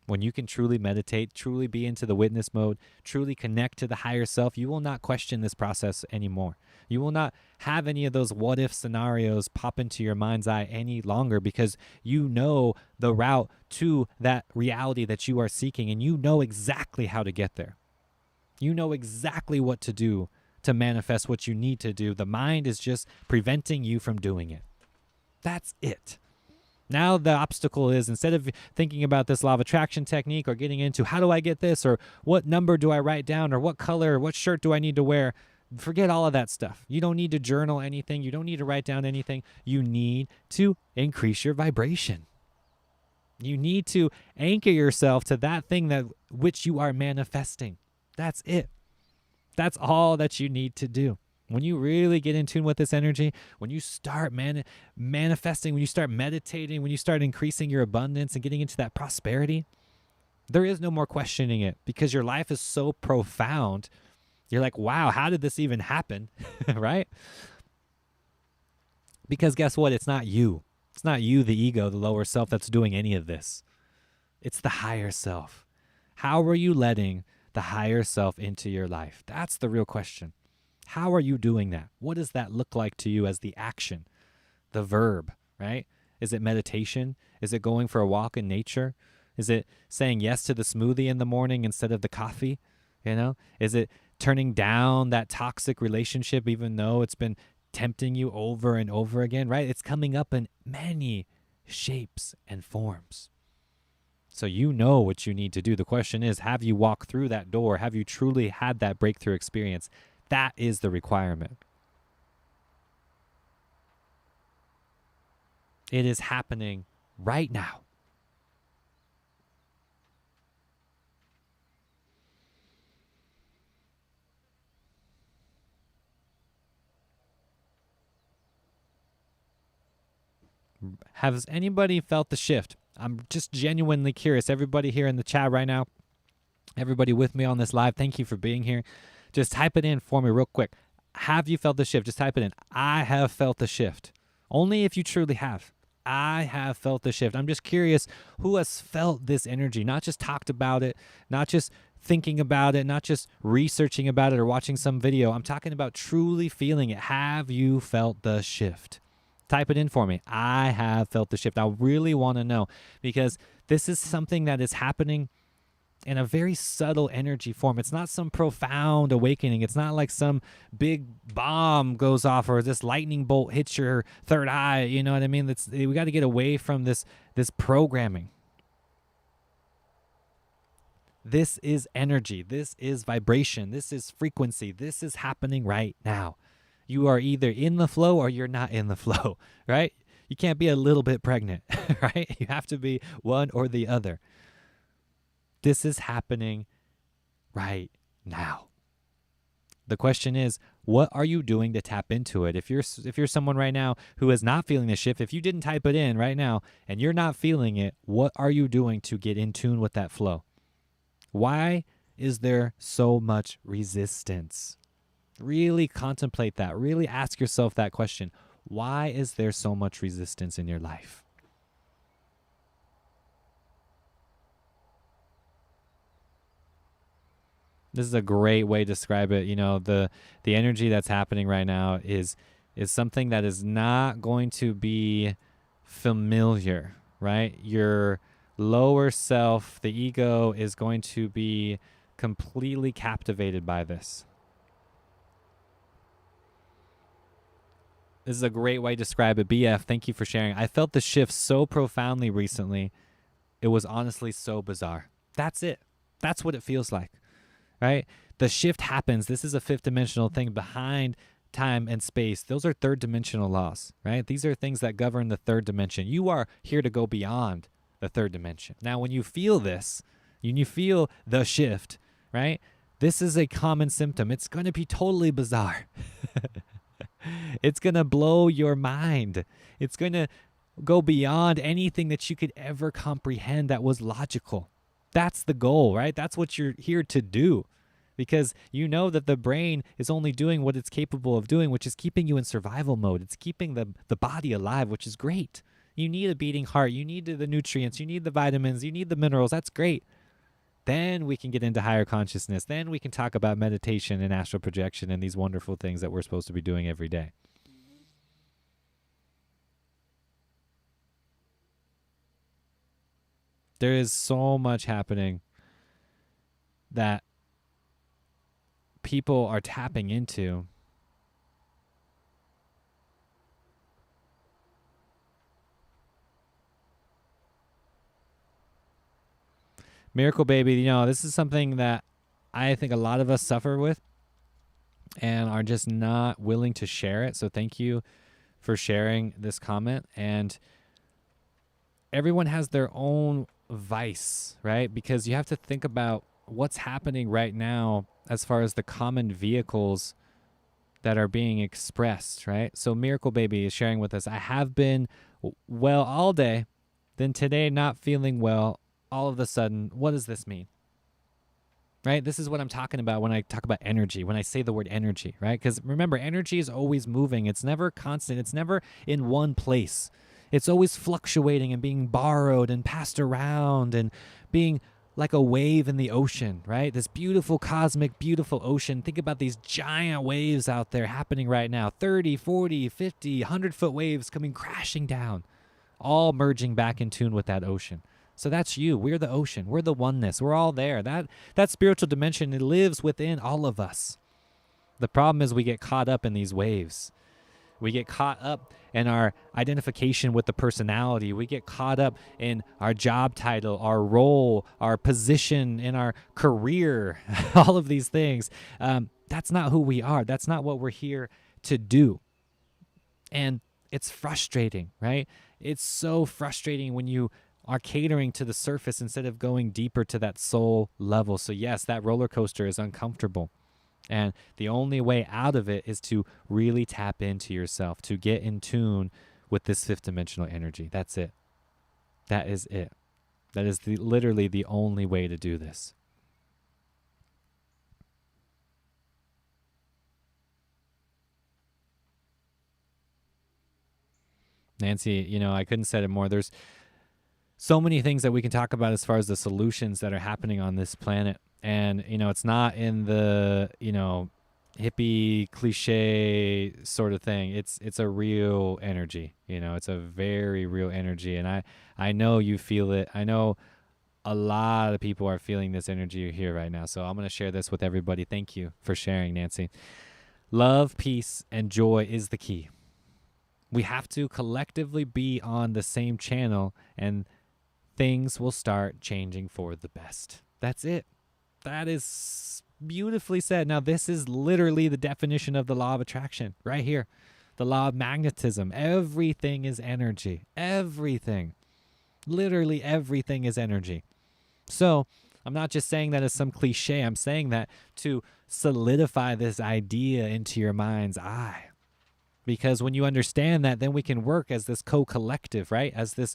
When you can truly meditate, truly be into the witness mode, truly connect to the higher self, you will not question this process anymore. You will not have any of those what if scenarios pop into your mind's eye any longer, because you know the route to that reality that you are seeking, and you know exactly how to get there. You know exactly what to do to manifest what you need to do. The mind is just preventing you from doing it. That's it. Now the obstacle is, instead of thinking about this law of attraction technique or getting into how do I get this, or what number do I write down, or what color, what shirt do I need to wear, forget all of that stuff. You don't need to journal anything. You don't need to write down anything. You need to increase your vibration. You need to anchor yourself to that thing that which you are manifesting. That's it. That's all that you need to do. When you really get in tune with this energy, when you start manifesting, when you start meditating, when you start increasing your abundance and getting into that prosperity, there is no more questioning it, because your life is so profound. You're like, wow, how did this even happen? Right? Because guess what? It's not you. It's not you, the ego, the lower self, that's doing any of this. It's the higher self. How are you letting the higher self into your life? That's the real question. How are you doing that? What does that look like to you as the action, the verb, right? Is it meditation? Is it going for a walk in nature? Is it saying yes to the smoothie in the morning instead of the coffee? You know, is it turning down that toxic relationship even though it's been tempting you over and over again, right? It's coming up in many shapes and forms. So you know what you need to do. The question is, have you walked through that door? Have you truly had that breakthrough experience? That is the requirement. It is happening right now. Has anybody felt the shift? I'm just genuinely curious. Everybody here in the chat right now, everybody with me on this live, thank you for being here. Just type it in for me real quick. Have you felt the shift? Just type it in. I have felt the shift. Only if you truly have. I have felt the shift. I'm just curious who has felt this energy, not just talked about it, not just thinking about it, not just researching about it or watching some video. I'm talking about truly feeling it. Have you felt the shift? Type it in for me. I have felt the shift. I really want to know because this is something that is happening in a very subtle energy form. It's not some profound awakening. It's not like some big bomb goes off or this lightning bolt hits your third eye. You know what I mean? We got to get away from this programming. This is energy. This is vibration. This is frequency. This is happening right now. You are either in the flow or you're not in the flow, right? You can't be a little bit pregnant, right? You have to be one or the other. This is happening right now. The question is, what are you doing to tap into it? If you're someone right now who is not feeling the shift, if you didn't type it in right now and you're not feeling it, what are you doing to get in tune with that flow? Why is there so much resistance? Really contemplate that. Really ask yourself that question. Why is there so much resistance in your life? This is a great way to describe it. You know, the energy that's happening right now is something that is not going to be familiar, right? Your lower self, the ego, is going to be completely captivated by this. This is a great way to describe it. BF, thank you for sharing. I felt the shift so profoundly recently. It was honestly so bizarre. That's it. That's what it feels like, right? The shift happens. This is a fifth dimensional thing behind time and space. Those are third dimensional laws, right? These are things that govern the third dimension. You are here to go beyond the third dimension. Now, when you feel this, when you feel the shift, right? This is a common symptom. It's going to be totally bizarre. It's going to blow your mind. It's going to go beyond anything that you could ever comprehend that was logical. That's the goal, right? That's what you're here to do, because you know that the brain is only doing what it's capable of doing, which is keeping you in survival mode. It's keeping the body alive, which is great. You need a beating heart. You need the nutrients. You need the vitamins. You need the minerals. That's great. Then we can get into higher consciousness. Then we can talk about meditation and astral projection and these wonderful things that we're supposed to be doing every day. There is so much happening that people are tapping into. Miracle Baby, you know, this is something that I think a lot of us suffer with and are just not willing to share it. So thank you for sharing this comment. And everyone has their own vice, right? Because you have to think about what's happening right now as far as the common vehicles that are being expressed, right? So Miracle Baby is sharing with us, I have been well all day, then today not feeling well all of a sudden. What does this mean? right? This is what I'm talking about when I talk about energy, when I say the word energy, right? Because remember, energy is always moving. It's never constant. It's never in one place. It's always fluctuating and being borrowed and passed around and being like a wave in the ocean, right? This beautiful cosmic, beautiful ocean. Think about these giant waves out there happening right now, 30, 40, 50, 100-foot waves coming crashing down, all merging back in tune with that ocean. So that's you. We're the ocean. We're the oneness. We're all there. That spiritual dimension, it lives within all of us. The problem is we get caught up in these waves. We get caught up in our identification with the personality. We get caught up in our job title, our role, our position in our career, all of these things. That's not who we are. That's not what we're here to do. And it's frustrating, right? It's so frustrating when you are catering to the surface instead of going deeper to that soul level. So yes, that roller coaster is uncomfortable. And the only way out of it is to really tap into yourself, to get in tune with this fifth dimensional energy. That's it. That is it. That is literally the only way to do this. Nancy, I couldn't say it more. There's so many things that we can talk about as far as the solutions that are happening on this planet. And, it's not in the, hippie cliche sort of thing. It's a real energy, it's a very real energy. And I know you feel it. I know a lot of people are feeling this energy here right now. So I'm going to share this with everybody. Thank you for sharing, Nancy. Love, peace, and joy is the key. We have to collectively be on the same channel, and things will start changing for the best. That's it. That is beautifully said. Now, this is literally the definition of the law of attraction right here. The law of magnetism. Everything is energy. Everything. Literally everything is energy. So I'm not just saying that as some cliche. I'm saying that to solidify this idea into your mind's eye. Because when you understand that, then we can work as this co-collective, right? As this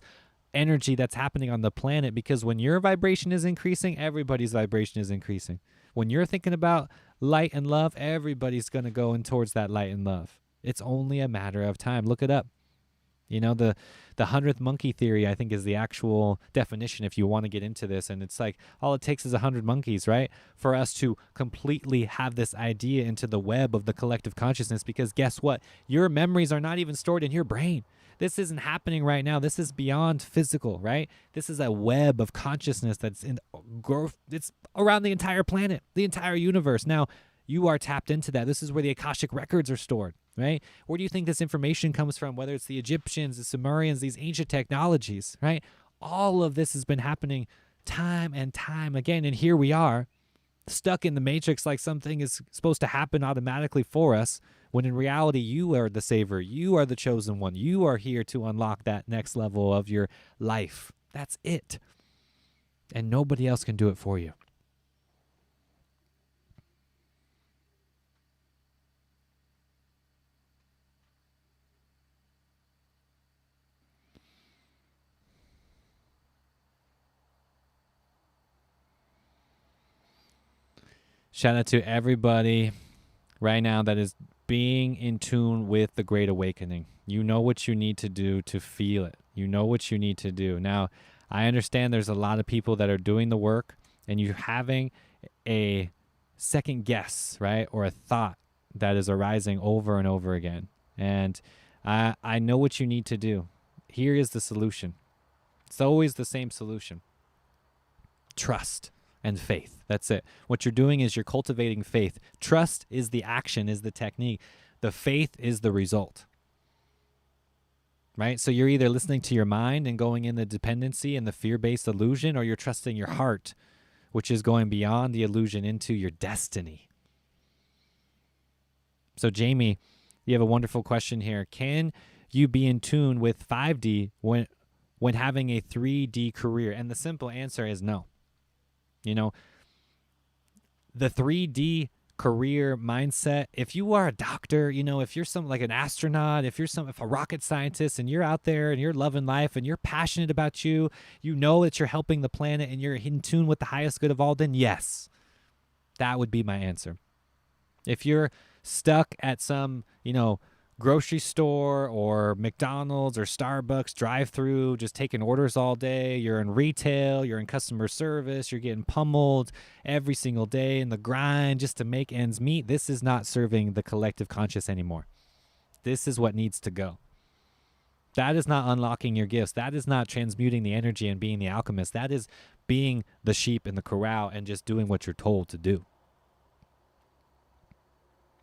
energy that's happening on the planet. Because when your vibration is increasing, everybody's vibration is increasing. When you're thinking about light and love, everybody's going to go in towards that light and love. It's only a matter of time. Look it up. The 100th monkey theory, I think, is the actual definition if you want to get into this. And it's like all it takes is 100 monkeys, right, for us to completely have this idea into the web of the collective consciousness. Because guess what? Your memories are not even stored in your brain. This isn't happening right now. This is beyond physical, right? This is a web of consciousness that's in growth. It's around the entire planet, the entire universe. Now, you are tapped into that. This is where the Akashic records are stored, right? Where do you think this information comes from? Whether it's the Egyptians, the Sumerians, these ancient technologies, right? All of this has been happening time and time again. And here we are, stuck in the matrix like something is supposed to happen automatically for us, when in reality, you are the savior. You are the chosen one. You are here to unlock that next level of your life. That's it. And nobody else can do it for you. Shout out to everybody right now that is being in tune with the Great Awakening. You know what you need to do to feel it. You know what you need to do. Now, I understand there's a lot of people that are doing the work, and you're having a second guess, right, or a thought that is arising over and over again. And I know what you need to do. Here is the solution. It's always the same solution. Trust and faith. That's it. What you're doing is you're cultivating faith. Trust is the action, is the technique. The faith is the result. Right? So you're either listening to your mind and going in the dependency and the fear-based illusion, or you're trusting your heart, which is going beyond the illusion into your destiny. So Jamie, you have a wonderful question here. Can you be in tune with 5D when having a 3D career? And the simple answer is no. The 3D career mindset, if you are a doctor, if you're like an astronaut, if a rocket scientist, and you're out there and you're loving life and you're passionate about that you're helping the planet and you're in tune with the highest good of all, then yes, That would be my answer. If you're stuck at some, grocery store or McDonald's or Starbucks drive-through, just taking orders all day, you're in retail, you're in customer service, you're getting pummeled every single day in the grind just to make ends meet, this is not serving the collective conscious anymore. This is what needs to go. That is not unlocking your gifts. That is not transmuting the energy and being the alchemist. That is being the sheep in the corral and just doing what you're told to do.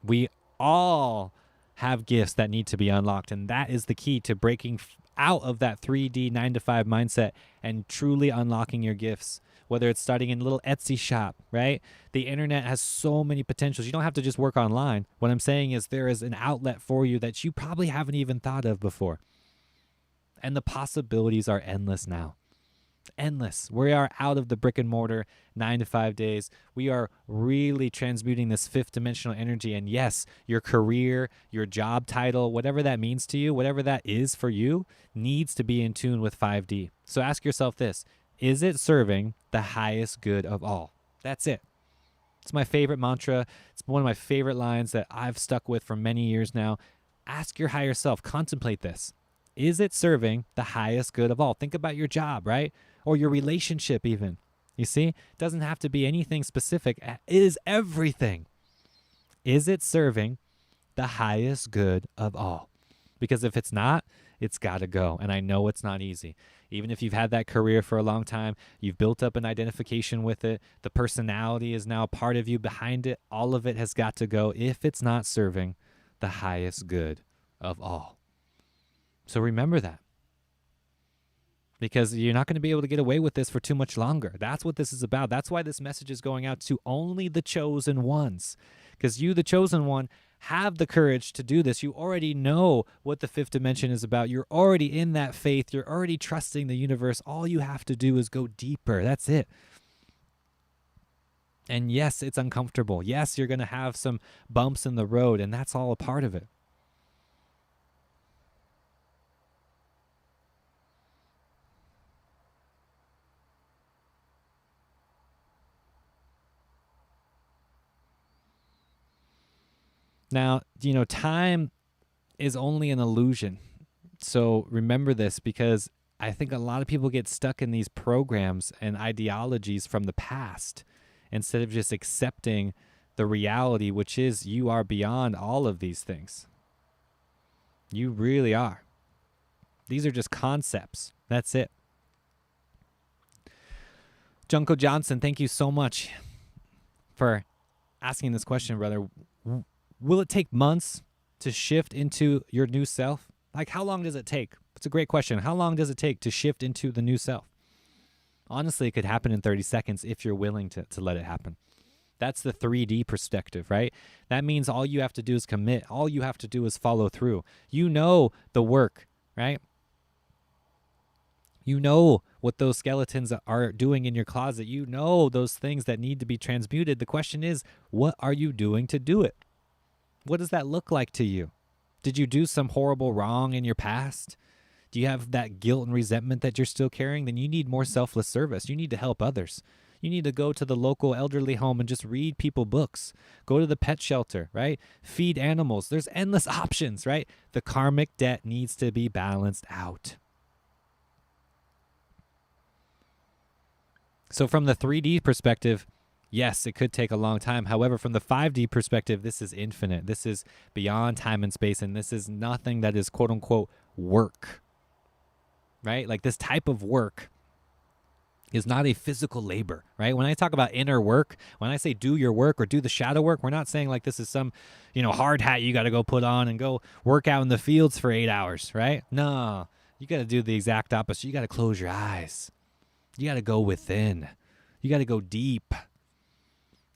We all have gifts that need to be unlocked, and that is the key to breaking out of that 3D 9 to 5 mindset and truly unlocking your gifts. Whether it's starting in a little Etsy shop, right? The internet has so many potentials. You don't have to just work online. What I'm saying is there is an outlet for you that you probably haven't even thought of before. And the possibilities are endless now. Endless. We are out of the brick and mortar 9 to 5 days. We are really transmuting this 5th dimensional energy. And yes, your career, your job title, whatever that means to you, whatever that is for you, needs to be in tune with 5D. So ask yourself this: is it serving the highest good of all? That's it. It's my favorite mantra. It's one of my favorite lines that I've stuck with for many years now. Ask your higher self, contemplate this. Is it serving the highest good of all? Think about your job, right? Or your relationship even. You see, it doesn't have to be anything specific. It is everything. Is it serving the highest good of all? Because if it's not, it's got to go. And I know it's not easy. Even if you've had that career for a long time, you've built up an identification with it, the personality is now part of you behind it, all of it has got to go if it's not serving the highest good of all. So remember that. Because you're not going to be able to get away with this for too much longer. That's what this is about. That's why this message is going out to only the chosen ones. Because you, the chosen one, have the courage to do this. You already know what the 5th dimension is about. You're already in that faith. You're already trusting the universe. All you have to do is go deeper. That's it. And yes, it's uncomfortable. Yes, you're going to have some bumps in the road, and that's all a part of it. Now, time is only an illusion. So remember this, because I think a lot of people get stuck in these programs and ideologies from the past instead of just accepting the reality, which is you are beyond all of these things. You really are. These are just concepts. That's it. Junko Johnson, thank you so much for asking this question, brother. Will it take months to shift into your new self? Like, how long does it take? It's a great question. How long does it take to shift into the new self? Honestly, it could happen in 30 seconds if you're willing to let it happen. That's the 3D perspective, right? That means all you have to do is commit. All you have to do is follow through. You know the work, right? You know what those skeletons are doing in your closet. You know those things that need to be transmuted. The question is, what are you doing to do it? What does that look like to you? Did you do some horrible wrong in your past? Do you have that guilt and resentment that you're still carrying? Then you need more selfless service. You need to help others. You need to go to the local elderly home and just read people books. Go to the pet shelter, right? Feed animals. There's endless options, right? The karmic debt needs to be balanced out. So from the 3D perspective, yes, it could take a long time. However, from the 5D perspective, this is infinite. This is beyond time and space, and this is nothing that is quote unquote work, right? Like this type of work is not a physical labor, right? When I talk about inner work, when I say do your work or do the shadow work, we're not saying like this is some, hard hat you got to go put on and go work out in the fields for 8 hours, right? No, you got to do the exact opposite. You got to close your eyes. You got to go within. You got to go deep.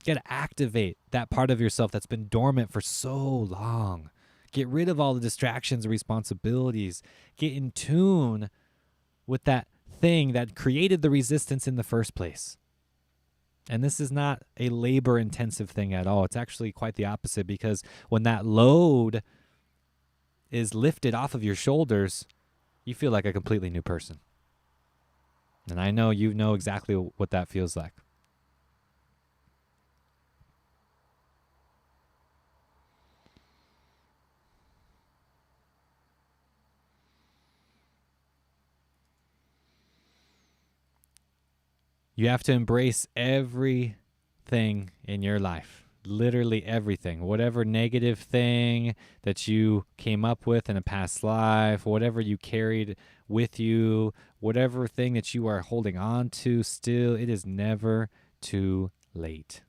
You got to activate that part of yourself that's been dormant for so long. Get rid of all the distractions and responsibilities. Get in tune with that thing that created the resistance in the first place. And this is not a labor-intensive thing at all. It's actually quite the opposite, because when that load is lifted off of your shoulders, you feel like a completely new person. And I know you know exactly what that feels like. You have to embrace everything in your life. Literally everything. Whatever negative thing that you came up with in a past life, whatever you carried with you, whatever thing that you are holding on to still, it is never too late.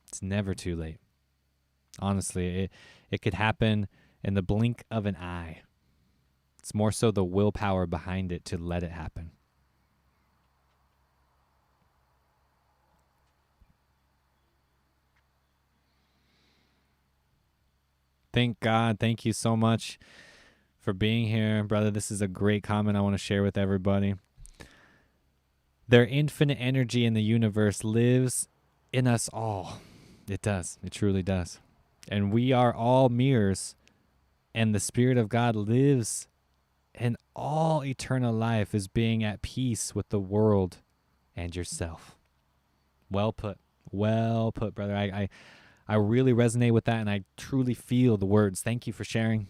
It's never too late. Honestly, it could happen in the blink of an eye. It's more so the willpower behind it to let it happen. Thank God. Thank you so much for being here, brother. This is a great comment I want to share with everybody. Their infinite energy in the universe lives in us all. It does. It truly does. And we are all mirrors, and the Spirit of God lives in all eternal life as being at peace with the world and yourself. Well put. Well put, brother. I really resonate with that, and I truly feel the words. Thank you for sharing.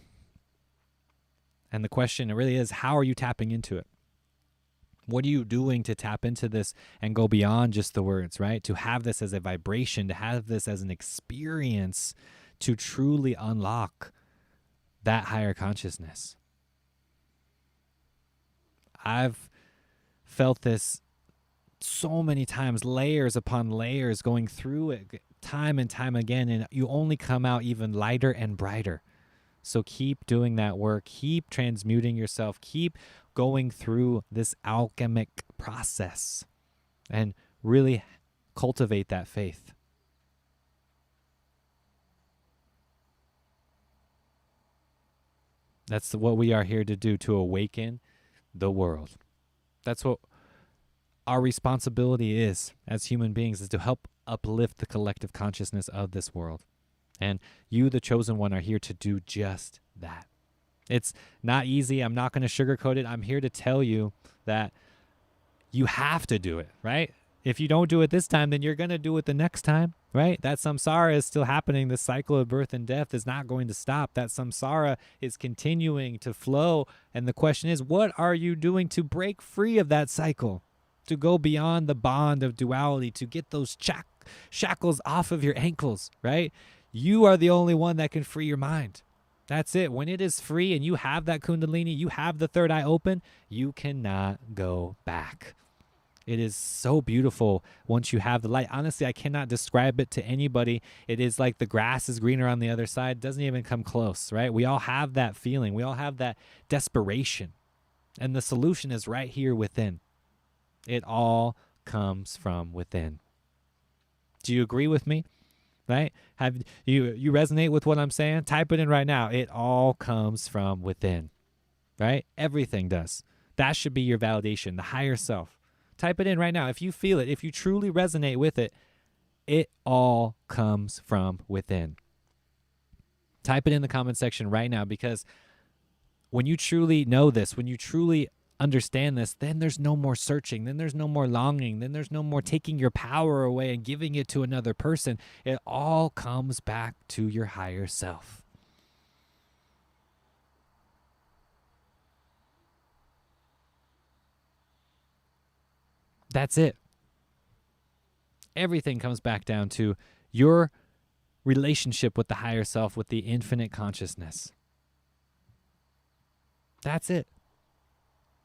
And the question really is, how are you tapping into it? What are you doing to tap into this and go beyond just the words, right? To have this as a vibration, to have this as an experience, to truly unlock that higher consciousness. I've felt this so many times, layers upon layers, going through it time and time again, and you only come out even lighter and brighter. So keep doing that work, keep transmuting yourself, keep going through this alchemic process, and really cultivate that faith. That's what we are here to do, to awaken the world. That's what our responsibility is as human beings, is to help uplift the collective consciousness of this world. And you, the chosen one, are here to do just that. It's not easy. I'm not going to sugarcoat it. I'm here to tell you that you have to do it, right? If you don't do it this time, then you're going to do it the next time, right? That samsara is still happening. The cycle of birth and death is not going to stop. That samsara is continuing to flow. And the question is, what are you doing to break free of that cycle? To go beyond the bond of duality, to get those shackles off of your ankles, right? You are the only one that can free your mind. That's it. When it is free and you have that kundalini, you have the third eye open, you cannot go back. It is so beautiful once you have the light. Honestly, I cannot describe it to anybody. It is like the grass is greener on the other side. It doesn't even come close, right? We all have that feeling. We all have that desperation. And the solution is right here within. It all comes from within. Do you agree with me? Right? Have you resonate with what I'm saying? Type it in right now. It all comes from within. Right? Everything does. That should be your validation, the higher self. Type it in right now. If you feel it, if you truly resonate with it, it all comes from within. Type it in the comment section right now, because when you truly know this, when you truly understand this, then there's no more searching, then there's no more longing, then there's no more taking your power away and giving it to another person. It all comes back to your higher self. That's it. Everything comes back down to your relationship with the higher self, with the infinite consciousness. That's it.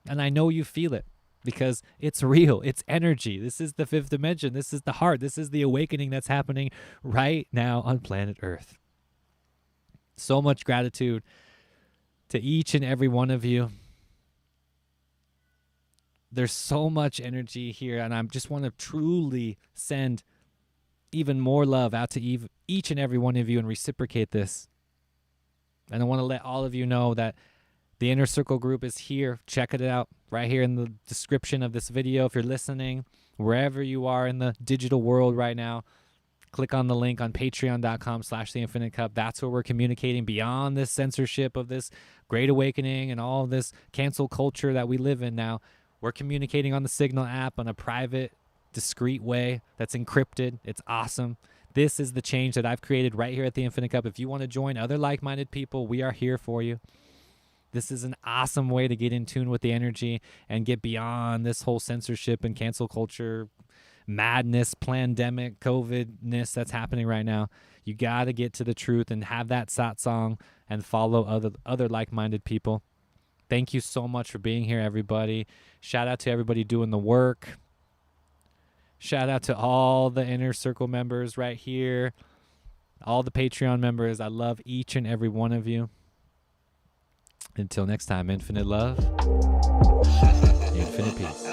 And I know you feel it, because it's real. It's energy. This is the fifth dimension. This is the heart. This is the awakening that's happening right now on planet Earth. So much gratitude to each and every one of you. There's so much energy here, and I just want to truly send even more love out to each and every one of you and reciprocate this. And I want to let all of you know that the Inner Circle group is here. Check it out right here in the description of this video. If you're listening, wherever you are in the digital world right now, click on the link on patreon.com/theinfinitecup. That's where we're communicating beyond this censorship of this great awakening and all of this cancel culture that we live in now. We're communicating on the Signal app on a private, discreet way that's encrypted. It's awesome. This is the change that I've created right here at the Infinite Cup. If you want to join other like-minded people, we are here for you. This is an awesome way to get in tune with the energy and get beyond this whole censorship and cancel culture madness, pandemic, COVID-ness that's happening right now. You got to get to the truth and have that satsang and follow other like-minded people. Thank you so much for being here, everybody. Shout out to everybody doing the work. Shout out to all the Inner Circle members right here, all the Patreon members. I love each and every one of you. Until next time, infinite love, infinite peace.